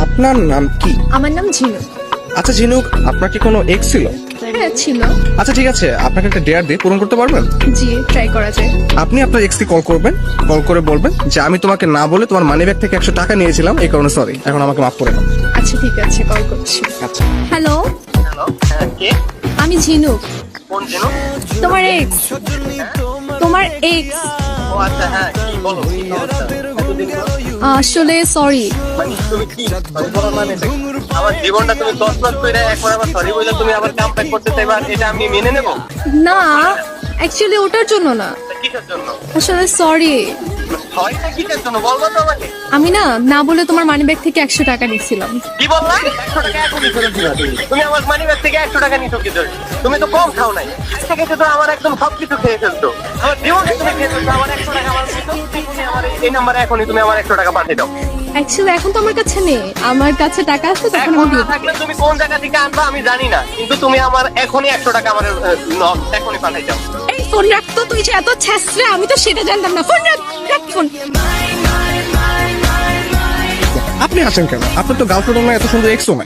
আপনার নাম কি? আমার নাম ঝিনু। আচ্ছা ঝিনুক, আপনার কি কোনো এক্স ছিল? হ্যাঁ ছিল। আচ্ছা ঠিক আছে, আপনাকে একটা ডেয়ার দিয়ে পূরণ করতে পারবেন? জি, ট্রাই করা যায়। আপনি আপনার এক্স কে কল করবেন, কল করে বলবেন যে আমি তোমাকে না বলে তোমার মানি ব্যাগ থেকে 100 টাকা নিয়েছিলাম, এই কারণে সরি, এখন আমাকে মাফ করে দাও। আচ্ছা ঠিক আছে, কল করছি। আচ্ছা। হ্যালো, হ্যালো, হ্যাঁ কে? আমি ঝিনু। কোন জিনু? তোমার এক্স। তোমার এক্স। ও আচ্ছা, হ্যাঁ কি বলো, কি সমস্যা? এতদিন পর? আসলে সরি। মানে তুমি কি সরি বলার মানে কি? আমার জীবনটা তুমি 10 লাখ করে একবার আবার সরি বলে তুমি আবার কাম ব্যাক করতে চাইবা, এটা আমি মেনে নেব? না, অ্যাকচুয়ালি ওটার জন্য না, কিসের জন্য? আসলে সরি। হয়টা কিসের জন্য বলবো তো আমাকে? আমি না বলে তোমার মানি ব্যাগ থেকে 100 টাকা নিয়েছিলাম। কি বললা? 100 টাকা এখনই ফেরত দিবা তুমি? তুমি আমার মানি ব্যাগ থেকে 100 টাকা নিছো কি জন্য? তুমি তো কম খাও নাই, আজকে থেকে তো আমার একদম সবকিছু খেয়ে ফেলতো। আমার জীবনে তুমি খেয়ে ফেলতো, আমার 100 টাকা আমার দিছো, তুমি আমার এই নাম্বারে এখনই তুমি আমার 100 টাকা পাঠিয়ে দাও। অ্যাকচুয়ালি এখন তো আমার কাছে নেই, আমার কাছে টাকা আছে তখন এখন আমি না দিয়ে দেব। থাকলে তুমি কোন জায়গা থেকে আনবা আমি জানি না, কিন্তু তুমি আমার এখনই 100 টাকা আমার এখনই পাঠাই দাও। এই ফোন রাখতো, তুই যে এত ছ্যাঁচড়া আমি তো সেটা জানতাম না। ফোন রাখ ফোন। আপনি আসেন কেন? আপনার তো গার্লফ্রেন্ড না, এত সুন্দর এক্সও নাই।